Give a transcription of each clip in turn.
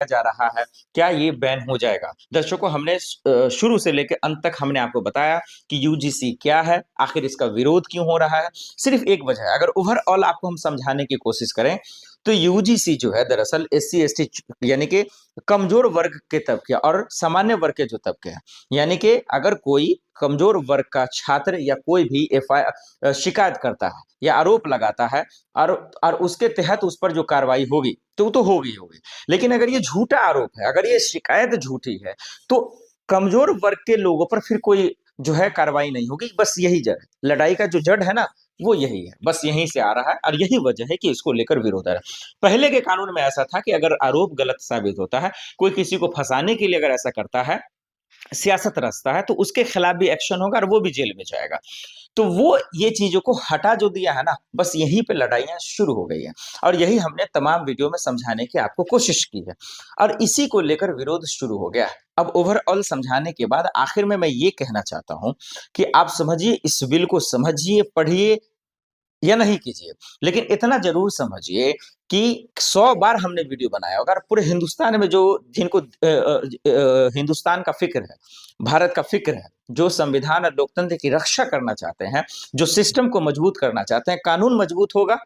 जा रहा है, क्या ये बैन हो जाएगा? दर्शकों, हमने शुरू से लेके अंत तक हमने आपको बताया कि यूजीसी क्या है, आखिर इसका विरोध क्यों हो रहा है। सिर्फ एक वजह है, अगर ओवरऑल आपको हम समझाने की कोशिश करें, तो यूजीसी जो है दरअसल एससी एसटी यानी कि कमजोर वर्ग के तबके और सामान्य वर्ग के जो तबके हैं, यानी कि अगर कोई कमजोर वर्ग का छात्र या कोई भी शिकायत करता है या आरोप लगाता है और उसके तहत उस पर जो कार्रवाई होगी तो होगी होगी। लेकिन अगर ये झूठा आरोप है, अगर ये शिकायत झूठी है, तो कमजोर वर्ग के लोगों पर फिर कोई जो है कार्रवाई नहीं होगी। बस यही जड़ है, लड़ाई का जो जड़ है ना, वो यही है, बस यहीं से आ रहा है और यही वजह है कि इसको लेकर विरोध है। पहले के कानून में ऐसा था कि अगर आरोप गलत साबित होता है, कोई किसी को फंसाने के लिए अगर ऐसा करता है, सियासत रचता है, तो उसके खिलाफ भी एक्शन होगा और वो भी जेल में जाएगा। तो वो ये चीजों को हटा जो दिया है ना, बस यहीं पे लड़ाइयां शुरू हो गई हैं और यही हमने तमाम वीडियो में समझाने की आपको कोशिश की है और इसी को लेकर विरोध शुरू हो गया है। अब ओवरऑल समझाने के बाद आखिर में मैं ये कहना चाहता हूं कि आप समझिए, इस बिल को समझिए, पढ़िए या नहीं कीजिए, लेकिन इतना जरूर समझिए कि 100 बार हमने वीडियो बनाया होगा और पूरे हिंदुस्तान में जो जिनको हिंदुस्तान का फिक्र है, भारत का फिक्र है, जो संविधान और लोकतंत्र की रक्षा करना चाहते हैं, जो सिस्टम को मजबूत करना चाहते हैं, कानून मजबूत होगा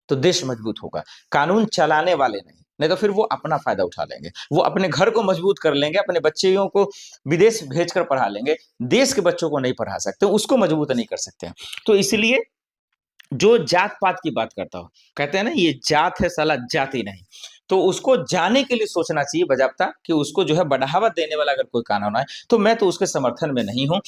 तो देश मजबूत होगा। कानून चलाने वाले नहीं तो फिर वो अपना फायदा उठा लेंगे, वो अपने घर को मजबूत कर लेंगे, अपने बच्चियों को विदेश भेजकर पढ़ा लेंगे, देश के बच्चों को नहीं पढ़ा सकते, उसको मजबूत नहीं कर सकते हैं। तो इसलिए जो जात पात की बात करता हो, कहते हैं ना ये जात है साला जाति नहीं, तो उसको जाने के लिए सोचना चाहिए बजाबता कि उसको जो है बढ़ावा देने वाला अगर कोई कानून आए तो मैं तो उसके समर्थन में नहीं हूं।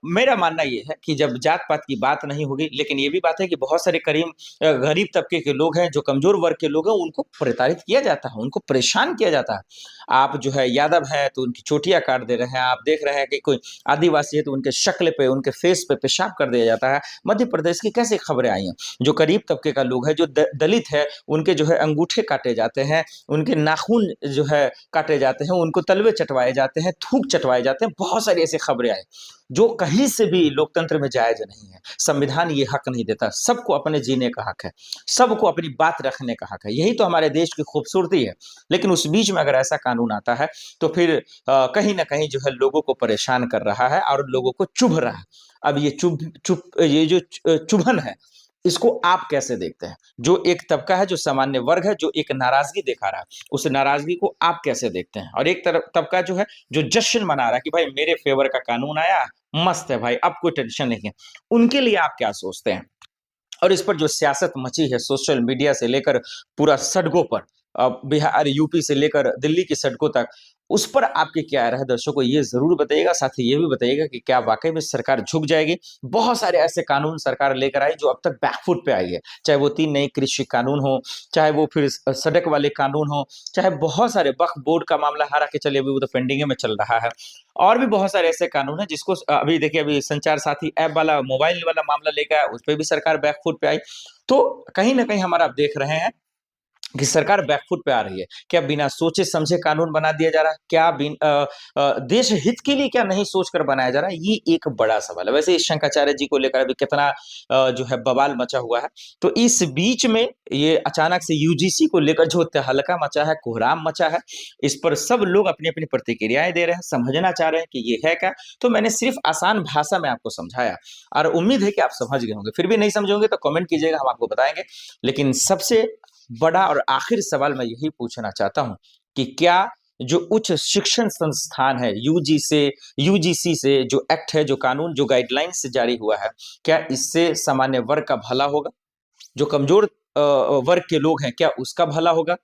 मेरा मानना ये है कि जब जात पात की बात नहीं होगी, लेकिन ये भी बात है कि बहुत सारे गरीब तबके के लोग हैं, जो कमजोर वर्ग के लोग हैं, उनको प्रताड़ित किया जाता है, उनको परेशान किया जाता है। आप जो है यादव है तो उनकी चोटियां काट दे रहे हैं, आप देख रहे हैं कि कोई आदिवासी है तो उनके शक्ल पे, उनके फेस पे पेशाब कर दिया जाता है। मध्य प्रदेश की कैसी खबरें आई हैं, जो गरीब तबके का लोग है, जो दलित है, उनके जो है अंगूठे काटे जाते हैं, उनके नाखून जो है काटे जाते हैं, उनको तलवे चटवाए जाते हैं, थूक चटवाए जाते हैं। बहुत सारी ऐसी खबरें आई जो कहीं से भी लोकतंत्र में जायज नहीं है। संविधान ये हक नहीं देता, सबको अपने जीने का हक है, सबको अपनी बात रखने का हक है, यही तो हमारे देश की खूबसूरती है। लेकिन उस बीच में अगर ऐसा कानून आता है तो फिर कहीं ना कहीं जो है लोगों को परेशान कर रहा है और लोगों को चुभ रहा है। अब ये ये जो चुभन है, इसको आप कैसे देखते हैं? जो एक तबका है, जो सामान्य वर्ग है, जो एक नाराजगी दिखा रहा है, उस नाराजगी को आप कैसे देखते हैं? और एक तरफ तबका जो है, जो जश्न मना रहा है कि भाई मेरे फेवर का कानून आया, मस्त है भाई, अब कोई टेंशन नहीं है। उनके लिए आप क्या सोचते हैं? और इस पर जो सियासत मची है सोशल मीडिया से लेकर पूरा सड़कों पर, बिहार यूपी से लेकर दिल्ली की सड़कों तक, उस पर आपकी क्या राय है? दर्शकों को ये जरूर बताइएगा, साथ ही ये भी बताइएगा कि क्या वाकई में सरकार झुक जाएगी? बहुत सारे ऐसे कानून सरकार लेकर आई जो अब तक बैकफुट पे आई है, चाहे वो 3 नए कृषि कानून हो, चाहे वो फिर सड़क वाले कानून हो, चाहे बहुत सारे वक्फ बोर्ड का मामला हारा के चले, अभी वो तो पेंडिंग में चल रहा है। और भी बहुत सारे ऐसे कानून हैं जिसको अभी देखिए, अभी संचार साथी ऐप वाला, मोबाइल वाला मामला लेकर आया, उस पर भी सरकार बैकफुट पे आई। तो कहीं ना कहीं हमारा आप देख रहे हैं कि सरकार बैकफुट पे आ रही है। क्या बिना सोचे समझे कानून बना दिया जा रहा है? क्या देश हित के लिए क्या नहीं सोचकर बनाया जा रहा है? ये एक बड़ा सवाल है। वैसे इस शंकराचार्य जी को लेकर अभी कितना जो है बवाल मचा हुआ है। तो इस बीच में ये अचानक से यूजीसी को लेकर जो तहलका मचा है, कोहराम मचा है, इस पर सब लोग अपनी अपनी प्रतिक्रियाएं दे रहे हैं, समझना चाह रहे हैं कि ये है क्या। तो मैंने सिर्फ आसान भाषा में आपको समझाया और उम्मीद है कि आप समझ गए होंगे। फिर भी नहीं समझे होंगे तो कमेंट कीजिएगा, हम आपको बताएंगे। लेकिन सबसे बड़ा और आखिर सवाल मैं यही पूछना चाहता हूं कि क्या जो उच्च शिक्षण संस्थान है यूजीसी से जो एक्ट है, जो कानून, जो गाइडलाइन से जारी हुआ है, क्या इससे सामान्य वर्ग का भला होगा? जो कमजोर वर्ग के लोग हैं, क्या उसका भला होगा?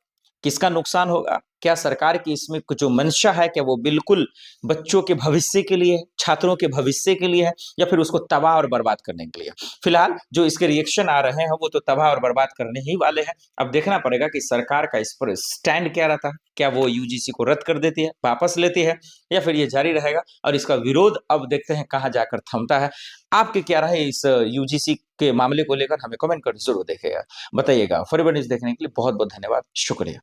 किसका नुकसान होगा? क्या सरकार की इसमें जो मंशा है, क्या वो बिल्कुल बच्चों के भविष्य के लिए, छात्रों के भविष्य के लिए है, या फिर उसको तबाह और बर्बाद करने के लिए? फिलहाल जो इसके रिएक्शन आ रहे हैं वो तो तबाह और बर्बाद करने ही वाले हैं। अब देखना पड़ेगा कि सरकार का इस पर स्टैंड क्या रहता है। क्या वो यूजीसी को रद्द कर देती है, वापस लेती है, या फिर ये जारी रहेगा? और इसका विरोध अब देखते हैं कहां जाकर थमता है। आपकी क्या राय है इस यूजीसी के मामले को लेकर? हमें कमेंट कर जरूर देखिएगा, बताइएगा। फॉरवर्ड न्यूज देखने के लिए बहुत बहुत धन्यवाद, शुक्रिया।